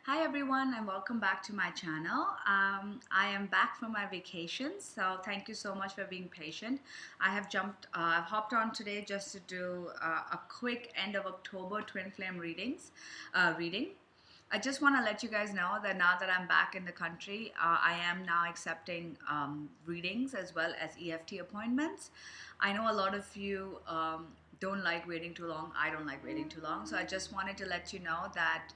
Hi everyone and welcome back to my channel. I am back from my vacation, so thank you so much for being patient. I've hopped on today just to do a quick end of October twin flame reading. I just want to let you guys know that now that I'm back in the country, I am now accepting readings as well as EFT appointments. I know a lot of you don't like waiting too long. I don't like waiting too long, so I just wanted to let you know that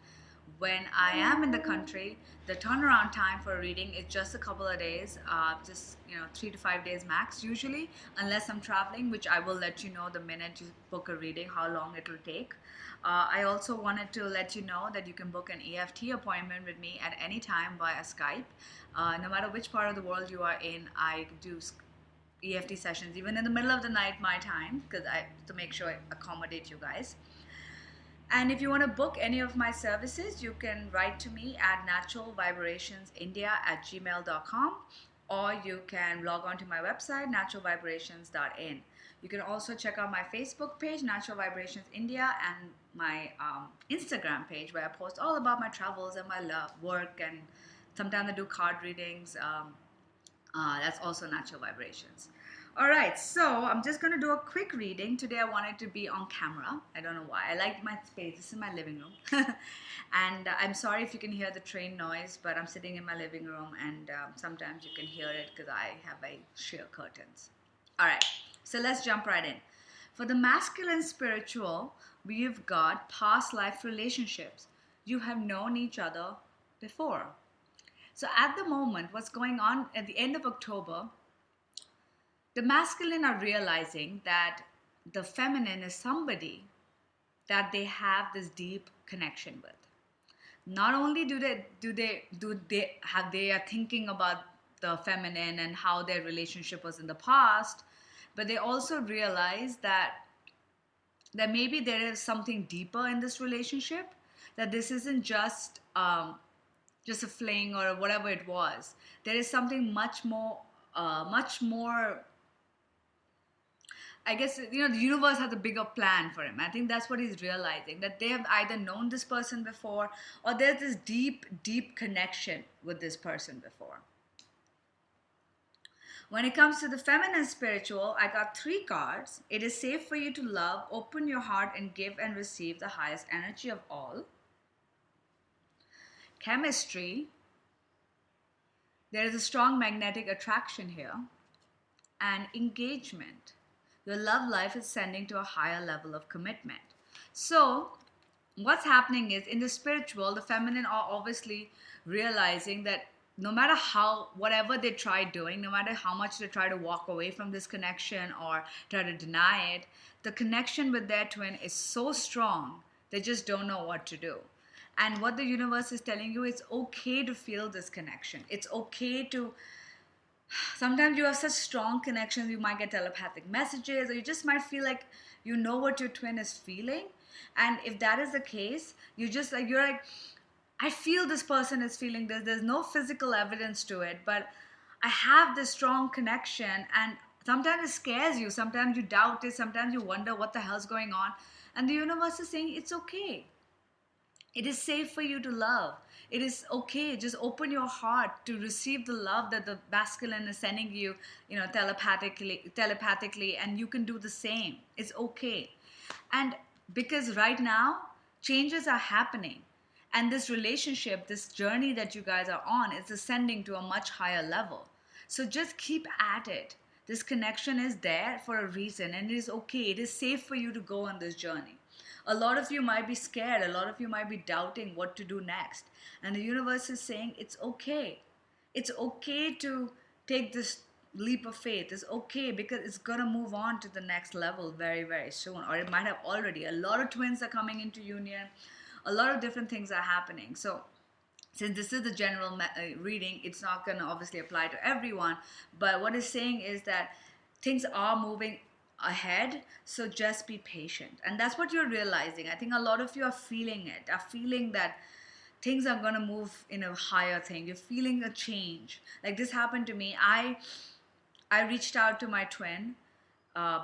when I am in the country, the turnaround time for a reading is just a couple of days, just 3 to 5 days max usually, unless I'm traveling, which I will let you know the minute you book a reading how long it will take. I also wanted to let you know that you can book an EFT appointment with me at any time via Skype. No matter which part of the world you are in, I do EFT sessions even in the middle of the night my time, because I to make sure I accommodate you guys. And if you want to book any of my services, you can write to me at naturalvibrationsindia@gmail.com, or you can log on to my website, naturalvibrations.in. You can also check out my Facebook page, Natural Vibrations India, and my Instagram page, where I post all about my travels and my work, and sometimes I do card readings. That's also Natural Vibrations. All right, so I'm just going to do a quick reading. Today I wanted to be on camera. I don't know why. I like my space. This is my living room. And I'm sorry if you can hear the train noise, but I'm sitting in my living room, and sometimes you can hear it because I have sheer curtains. All right, so let's jump right in. For the masculine spiritual, we've got past life relationships. You have known each other before. So at the moment, what's going on at the end of October, the masculine are realizing that the feminine is somebody that they have this deep connection with. Not only they are thinking about the feminine and how their relationship was in the past, but they also realize that maybe there is something deeper in this relationship, that this isn't just a fling or whatever it was. There is something much more I guess, the universe has a bigger plan for him. I think that's what he's realizing, that they have either known this person before, or there's this deep, deep connection with this person before. When it comes to the feminine spiritual, I got 3 cards. It is safe for you to love, open your heart, and give and receive the highest energy of all. Chemistry. There is a strong magnetic attraction here. And engagement. Your love life is sending to a higher level of commitment. So what's happening is, in the spiritual, the feminine are obviously realizing that no matter whatever they try doing, no matter how much they try to walk away from this connection or try to deny it, the connection with their twin is so strong, they just don't know what to do. And what the universe is telling you, it's okay to feel this connection. It's okay to... Sometimes you have such strong connections, you might get telepathic messages, or you just might feel like you know what your twin is feeling. And if that is the case, you're like, I feel this person is feeling this. There's no physical evidence to it, but I have this strong connection. And sometimes it scares you, sometimes you doubt it, sometimes you wonder what the hell's going on. And the universe is saying it's okay. It is safe for you to love. It is okay. Just open your heart to receive the love that the masculine is sending you, telepathically, and you can do the same. It's okay. And because right now, changes are happening. And this relationship, this journey that you guys are on, is ascending to a much higher level. So just keep at it. This connection is there for a reason, and it is okay. It is safe for you to go on this journey. A lot of you might be scared. A lot of you might be doubting what to do next. And the universe is saying it's okay. It's okay to take this leap of faith. It's okay, because it's going to move on to the next level very, very soon. Or it might have already. A lot of twins are coming into union. A lot of different things are happening. So since this is the general reading, it's not going to obviously apply to everyone. But what it's saying is that things are moving ahead, so just be patient. And that's what you're realizing. I think a lot of you are feeling that things are going to move in a higher thing. You're feeling a change. Like this happened to me. I reached out to my twin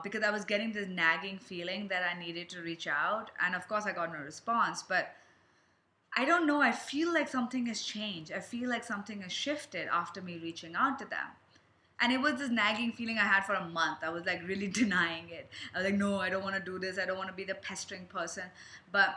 because I was getting this nagging feeling that I needed to reach out, and of course I got no response. But I don't know, I feel like something has changed. I feel like something has shifted after me reaching out to them. And it was this nagging feeling I had for a month. I was like really denying it. I was like, no, I don't want to do this. I don't want to be the pestering person. But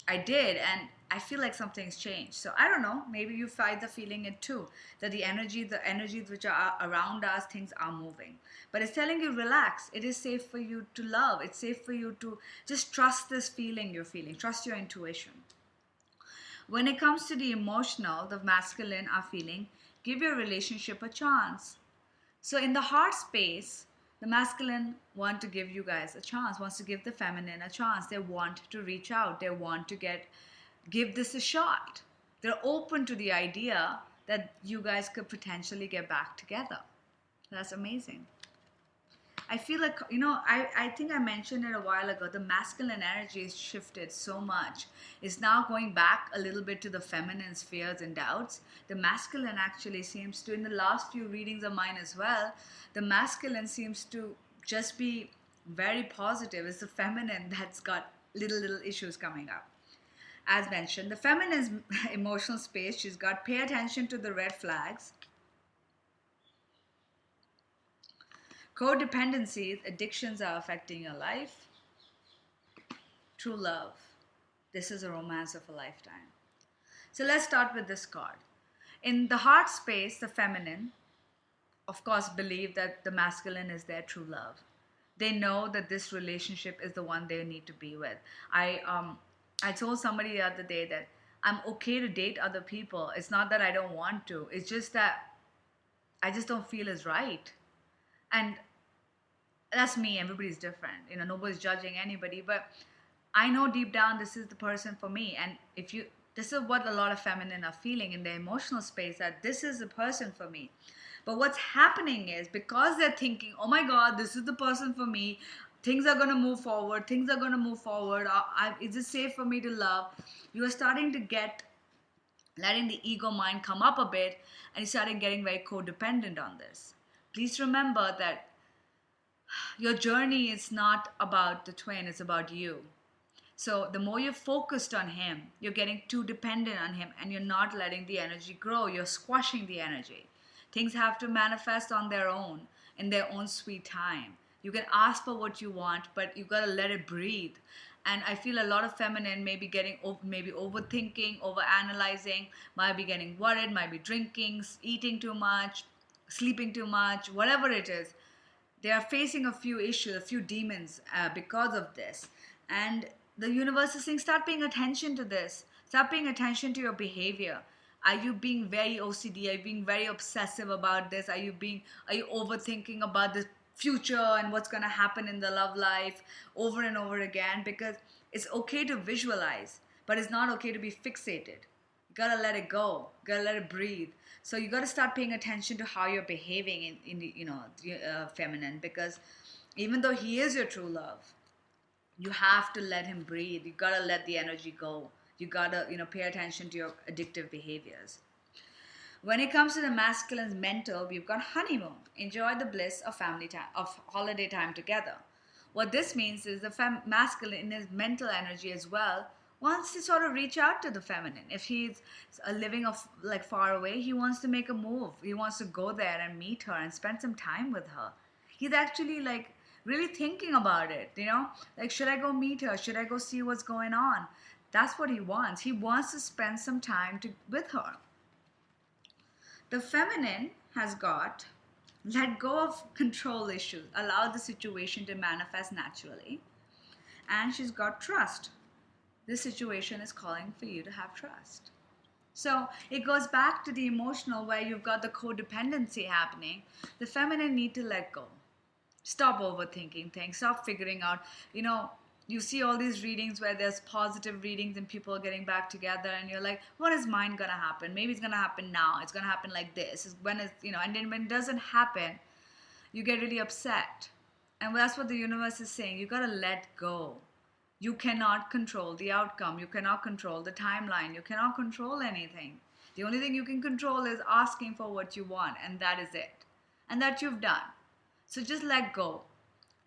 I did, and I feel like something's changed. So I don't know. Maybe you find the feeling it too, that the energies which are around us, things are moving. But it's telling you relax. It is safe for you to love. It's safe for you to just trust this feeling you're feeling. Trust your intuition. When it comes to the emotional, the masculine are feeling, give your relationship a chance. So in the heart space, the masculine want to give you guys a chance, wants to give the feminine a chance. They want to reach out. They want to give this a shot. They're open to the idea that you guys could potentially get back together. That's amazing. I feel like, I think I mentioned it a while ago. The masculine energy is shifted so much. It's now going back a little bit to the feminine's fears and doubts. The masculine actually seems to, in the last few readings of mine as well, the masculine seems to just be very positive. It's the feminine that's got little issues coming up. As mentioned, the feminine's emotional space, she's got pay attention to the red flags. Codependencies, addictions are affecting your life. True love. This is a romance of a lifetime. So let's start with this card. In the heart space, the feminine, of course, believe that the masculine is their true love. They know that this relationship is the one they need to be with. I told somebody the other day that I'm okay to date other people. It's not that I don't want to. It's just that I just don't feel is right. And that's me. Everybody's different. Nobody's judging anybody. But I know deep down this is the person for me. And this is what a lot of feminine are feeling in their emotional space, that this is the person for me. But what's happening is, because they're thinking, oh my God, this is the person for me. Things are going to move forward. Things are going to move forward. Is it safe for me to love? You are starting to letting the ego mind come up a bit, and you started getting very codependent on this. Please remember that your journey is not about the twin, it's about you. So the more you're focused on him, you're getting too dependent on him, and you're not letting the energy grow. You're squashing the energy. Things have to manifest on their own, in their own sweet time. You can ask for what you want, but you gotta let it breathe. And I feel a lot of feminine may be overthinking, overanalyzing, might be getting worried, might be drinking, eating too much, sleeping too much, whatever it is. They are facing a few issues, a few demons because of this. And the universe is saying, start paying attention to this. Start paying attention to your behavior. Are you being very OCD? Are you being very obsessive about this? Are you overthinking about the future and what's going to happen in the love life over and over again? Because it's okay to visualize, but it's not okay to be fixated. You gotta let it go. You gotta let it breathe. So you gotta start paying attention to how you're behaving in the feminine, because even though he is your true love, you have to let him breathe. You gotta let the energy go. You gotta pay attention to your addictive behaviors. When it comes to the masculine's mental, we've got honeymoon. Enjoy the bliss of family time, of holiday time together. What this means is the masculine in his mental energy as well wants to sort of reach out to the feminine. If he's living far away, he wants to make a move. He wants to go there and meet her and spend some time with her. He's actually really thinking about it, should I go meet her? Should I go see what's going on? That's what he wants. He wants to spend some time with her. The feminine has got let go of control issues, allow the situation to manifest naturally, and she's got trust. This situation is calling for you to have trust. So it goes back to the emotional, where you've got the codependency happening. The feminine need to let go. Stop overthinking things. Stop figuring out, you see all these readings where there's positive readings and people are getting back together, and you're like, when is mine gonna happen? Maybe it's gonna happen now. It's gonna happen like this. And then when it doesn't happen, you get really upset. And that's what the universe is saying. You gotta let go. You cannot control the outcome. You cannot control the timeline. You cannot control anything. The only thing you can control is asking for what you want, and that is it. And that you've done. So just let go.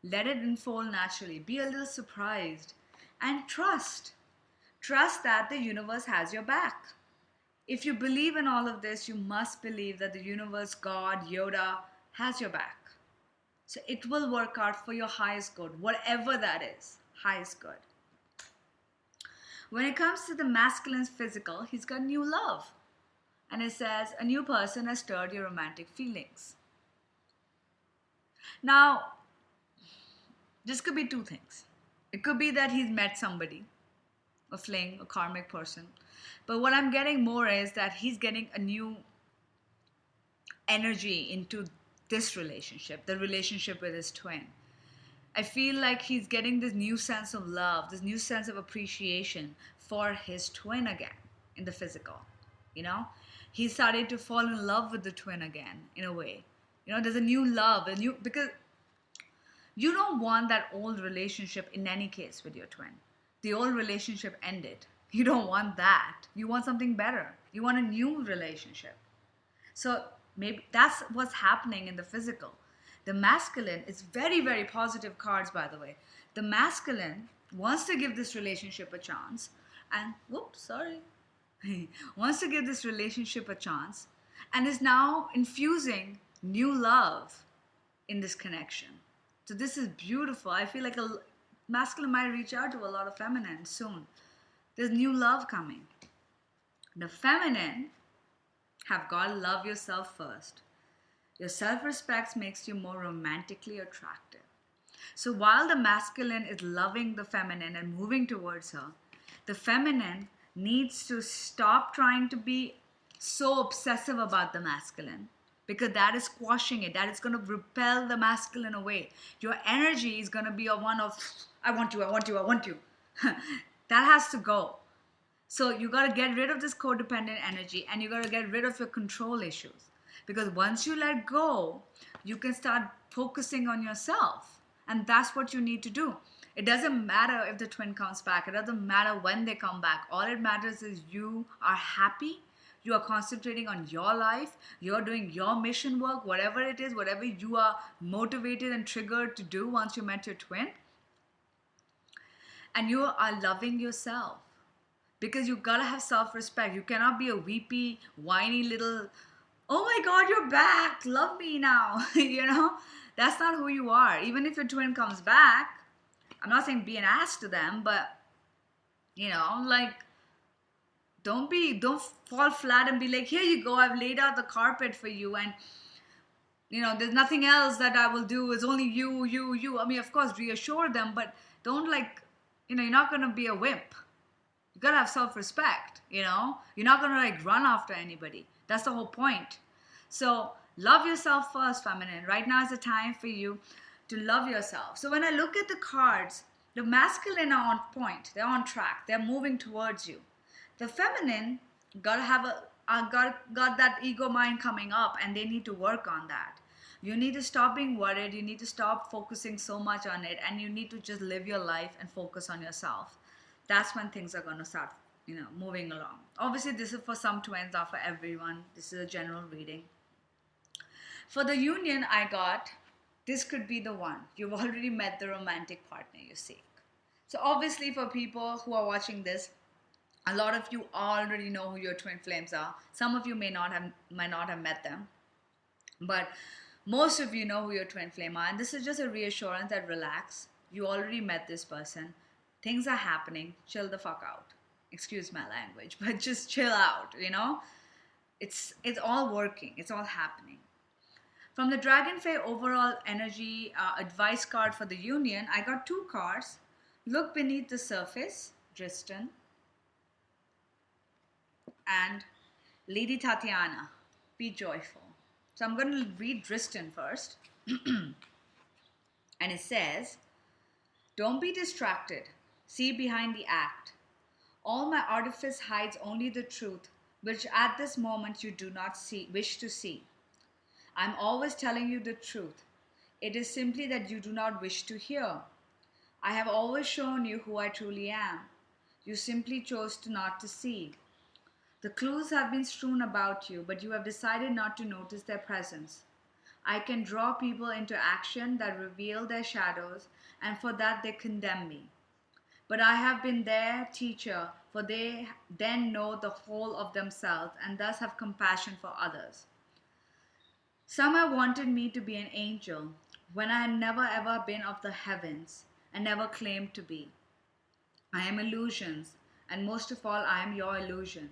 Let it unfold naturally. Be a little surprised. And trust. Trust that the universe has your back. If you believe in all of this, you must believe that the universe, God, Yoda, has your back. So it will work out for your highest good, whatever that is, highest good. When it comes to the masculine's physical, he's got new love. And it says, a new person has stirred your romantic feelings. Now, this could be two things. It could be that he's met somebody, a fling, a karmic person. But what I'm getting more is that he's getting a new energy into this relationship, the relationship with his twin. I feel like he's getting this new sense of love, this new sense of appreciation for his twin again in the physical. You know, he started to fall in love with the twin again in a way. You know, there's a new love, because you don't want that old relationship in any case with your twin. The old relationship ended. You don't want that. You want something better. You want a new relationship. So maybe that's what's happening in the physical. The masculine is very, very positive cards, by the way. The masculine wants to give this relationship a chance and, wants to give this relationship a chance and is now infusing new love in this connection. So this is beautiful. I feel like a masculine might reach out to a lot of feminine soon. There's new love coming. The feminine have got to love yourself first. Your self-respect makes you more romantically attractive. So while the masculine is loving the feminine and moving towards her, the feminine needs to stop trying to be so obsessive about the masculine, because that is squashing it. That is going to repel the masculine away. Your energy is going to be a one of, I want you, I want you, I want you. That has to go. So you got to get rid of this codependent energy and you got to get rid of your control issues. Because once you let go, you can start focusing on yourself. And that's what you need to do. It doesn't matter if the twin comes back. It doesn't matter when they come back. All it matters is you are happy. You are concentrating on your life. You're doing your mission work, whatever it is, whatever you are motivated and triggered to do once you met your twin. And you are loving yourself. Because you gotta have self-respect. You cannot be a weepy, whiny little, oh my God, you're back, love me now. You know, that's not who you are. Even if your twin comes back, I'm not saying be an ass to them, but you know, like, don't fall flat and be like, here you go, I've laid out the carpet for you and you know, there's nothing else that I will do. It's only you. I mean, of course, reassure them, but don't like, you know, you're not gonna be a wimp. You gotta have self-respect, you know? You're not gonna like run after anybody. That's the whole point. So love yourself first, feminine. Right now is the time for you to love yourself. So when I look at the cards, the masculine are on point. They're on track. They're moving towards you. The feminine gotta have got that ego mind coming up and they need to work on that. You need to stop being worried. You need to stop focusing so much on it and you need to just live your life and focus on yourself. That's when things are going to start, you know, moving along. Obviously, this is for some twins, not for everyone. This is a general reading. For the union I got, this could be the one. You've already met the romantic partner you seek. So obviously for people who are watching this, a lot of you already know who your twin flames are. Some of you might not have met them. But most of you know who your twin flame are. And this is just a reassurance that relax. You already met this person. Things are happening. Chill the fuck out. Excuse my language, but just chill out, you know? It's all working. It's all happening. From the Dragon Fae overall energy advice card for the union, I got two cards. Look beneath the surface, Dristan, and Lady Tatiana, be joyful. So I'm going to read Dristan first. And it says, don't be distracted. See behind the act. All my artifice hides only the truth, which at this moment you do not wish to see. I'm always telling you the truth. It is simply that you do not wish to hear. I have always shown you who I truly am. You simply chose not to see. The clues have been strewn about you, but you have decided not to notice their presence. I can draw people into action that reveal their shadows, and for that they condemn me. But I have been their teacher, for they then know the whole of themselves and thus have compassion for others. Some have wanted me to be an angel, when I had never ever been of the heavens and never claimed to be. I am illusions, and most of all, I am your illusion.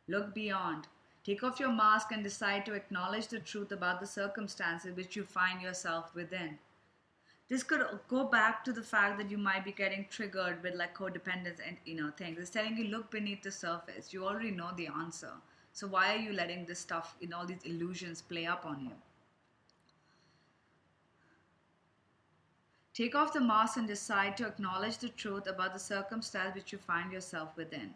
Look beyond. Take off your mask and decide to acknowledge the truth about the circumstances which you find yourself within. This could go back to the fact that you might be getting triggered with like codependence and things. It's telling you look beneath the surface. You already know the answer. So why are you letting this stuff, all these illusions play up on you? Take off the mask and decide to acknowledge the truth about the circumstance which you find yourself within.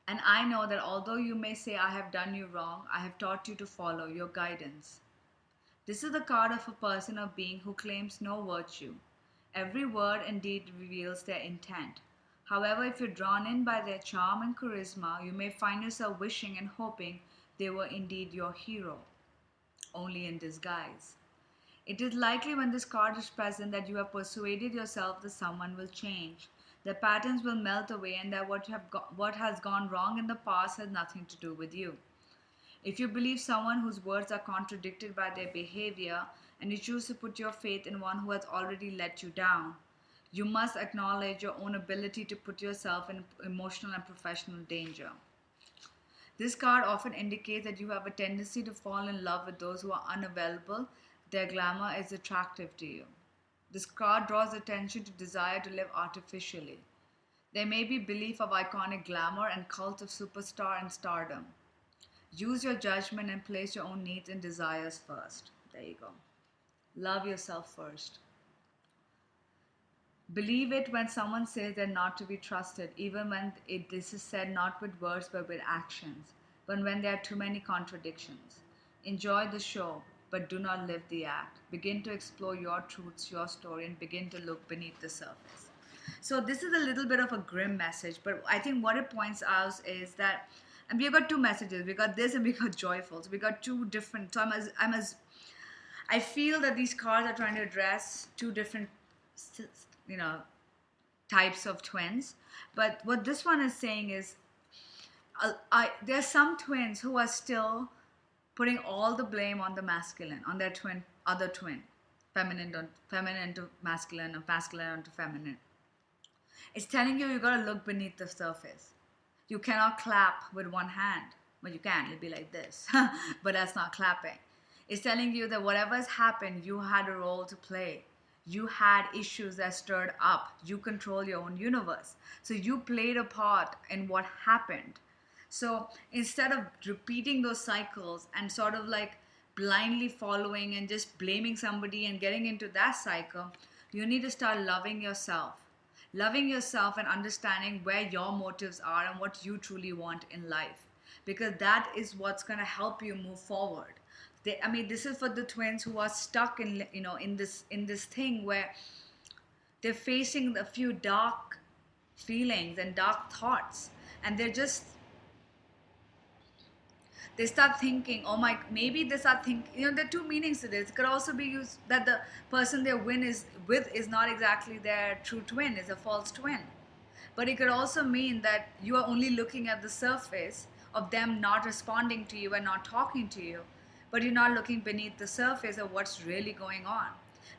And I know that although you may say, I have done you wrong, I have taught you to follow your guidance. This is the card of a person or being who claims no virtue. Every word and deed reveals their intent. However, if you're drawn in by their charm and charisma, you may find yourself wishing and hoping they were indeed your hero, only in disguise. It is likely when this card is present that you have persuaded yourself that someone will change. The patterns will melt away and that what has gone wrong in the past has nothing to do with you. If you believe someone whose words are contradicted by their behavior and you choose to put your faith in one who has already let you down, you must acknowledge your own ability to put yourself in emotional and professional danger. This card often indicates that you have a tendency to fall in love with those who are unavailable. Their glamour is attractive to you. This card draws attention to desire to live artificially. There may be belief of iconic glamour and cult of superstar and stardom. Use your judgment and place your own needs and desires first. There you go. Love yourself first. Believe it when someone says they're not to be trusted, even when this is said not with words but with actions, but when there are too many contradictions. Enjoy the show, but do not live the act. Begin to explore your truths, your story, and begin to look beneath the surface. So this is a little bit of a grim message, but I think what it points out is that, and we got two messages. We got this and we got joyful. So we got two different. So I feel that these cards are trying to address two different, types of twins. But what this one is saying is, there are some twins who are still putting all the blame on the masculine, on their other twin, feminine to masculine, or masculine to feminine. It's telling you gotta look beneath the surface. You cannot clap with one hand. Well, you can, it'll be like this, but that's not clapping. It's telling you that whatever has happened, you had a role to play. You had issues that stirred up. You control your own universe. So you played a part in what happened. So instead of repeating those cycles and sort of like blindly following and just blaming somebody and getting into that cycle, you need to start loving yourself. Loving yourself and understanding where your motives are and what you truly want in life. Because that is what's going to help you move forward. This is for the twins who are stuck in this thing where they're facing a few dark feelings and dark thoughts, and they start thinking, oh my, maybe they start thinking, there are two meanings to this. It could also be used that the person they're with is not exactly their true twin, is a false twin. But it could also mean that you are only looking at the surface of them not responding to you and not talking to you, but you're not looking beneath the surface of what's really going on.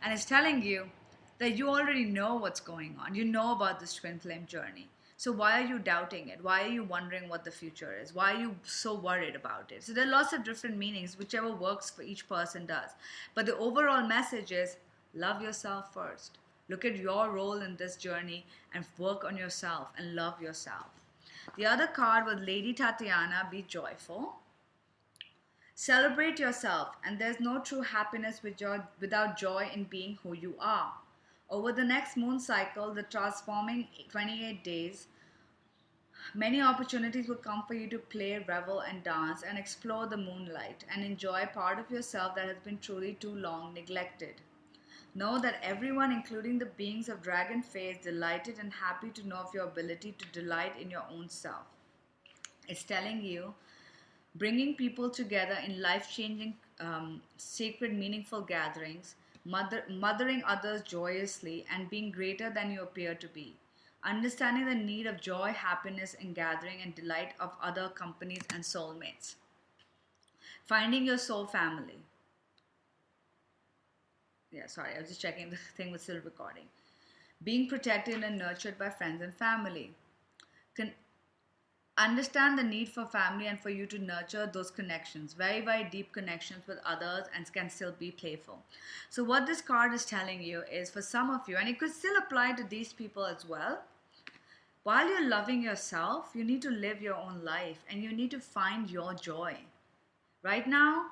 And it's telling you that you already know what's going on. You know about this twin flame journey. So why are you doubting it? Why are you wondering what the future is? Why are you so worried about it? So there are lots of different meanings, whichever works for each person does. But the overall message is love yourself first. Look at your role in this journey and work on yourself and love yourself. The other card was Lady Tatiana, be joyful. Celebrate yourself, and there's no true happiness without joy in being who you are. Over the next moon cycle, the transforming 28 days, many opportunities will come for you to play, revel, and dance and explore the moonlight and enjoy part of yourself that has been truly too long neglected. Know that everyone, including the beings of dragon face, delighted and happy to know of your ability to delight in your own self. It's telling you, bringing people together in life-changing, sacred, meaningful gatherings, mothering others joyously, and being greater than you appear to be. Understanding the need of joy, happiness, and gathering and delight of other companies and soulmates. Finding your soul family. Yeah, sorry, I was just checking the thing was still recording. Being protected and nurtured by friends and family. Can understand the need for family and for you to nurture those connections, very, very deep connections with others, and can still be playful. So, what this card is telling you is for some of you, and it could still apply to these people as well, while you're loving yourself, you need to live your own life and you need to find your joy. Right now,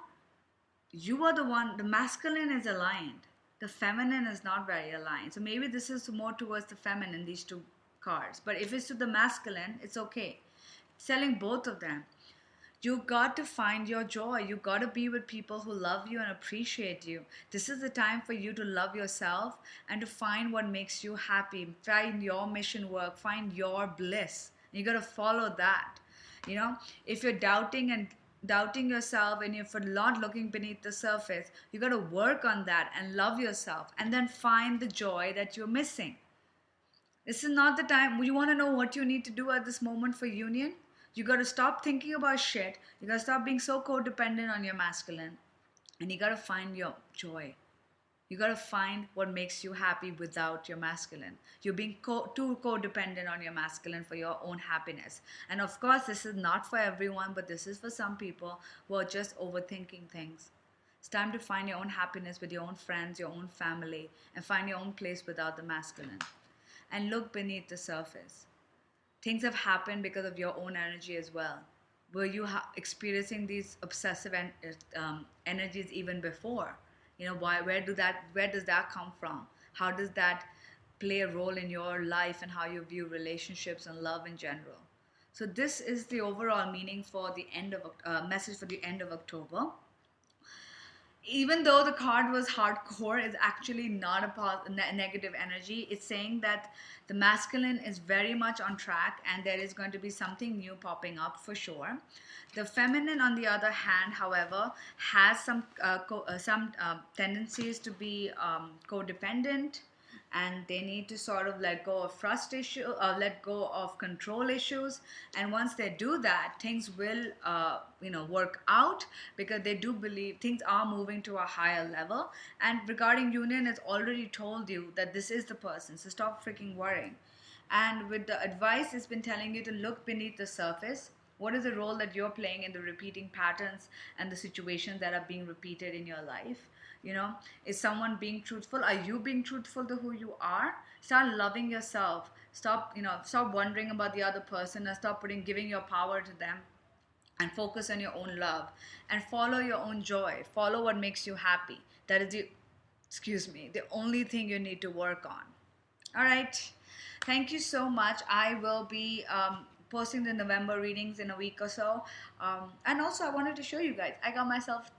you are the one, the masculine is aligned, the feminine is not very aligned. So maybe this is more towards the feminine, these two cards. But if it's to the masculine, it's okay. Selling both of them. You got to find your joy. You got to be with people who love you and appreciate you. This is the time for you to love yourself and to find what makes you happy. Find your mission work. Find your bliss. You got to follow that. You know, if you're doubting yourself and if you're not looking beneath the surface, you got to work on that and love yourself and then find the joy that you're missing. This is not the time. You want to know what you need to do at this moment for union? You got to stop thinking about shit. You got to stop being so codependent on your masculine. And you got to find your joy. You got to find what makes you happy without your masculine. You're being too codependent on your masculine for your own happiness. And of course, this is not for everyone, but this is for some people who are just overthinking things. It's time to find your own happiness with your own friends, your own family, and find your own place without the masculine. And look beneath the surface. Things have happened because of your own energy as well. Were you experiencing these obsessive energies even before? You know, where does that come from? How does that play a role in your life and how you view relationships and love in general? So this is the overall meaning for the end of message for the end of October. Even though the card was hardcore, it's actually not a negative energy. It's saying that the masculine is very much on track and there is going to be something new popping up for sure. The feminine, on the other hand, however, has some tendencies to be codependent, and they need to sort of let go of trust issue, let go of control issues. And once they do that, things will, work out, because they do believe things are moving to a higher level. And regarding union, it's already told you that this is the person, so stop freaking worrying. And with the advice, it's been telling you to look beneath the surface. What is the role that you're playing in the repeating patterns and the situations that are being repeated in your life? You know, is someone being truthful? Are you being truthful to who you are? Start loving yourself. Stop wondering about the other person, and stop giving your power to them, and focus on your own love and follow your own joy. Follow what makes you happy. That is the only thing you need to work on. All right. Thank you so much. I will be posting the November readings in a week or so. And also, I wanted to show you guys. I got myself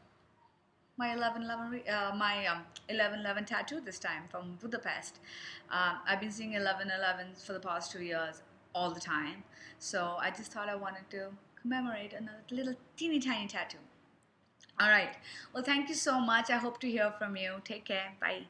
my 1111 tattoo this time from Budapest. I've been seeing 1111s for the past 2 years all the time, so I just thought I wanted to commemorate another little teeny tiny tattoo. All right, well, thank you so much. I hope to hear from you. Take care. Bye.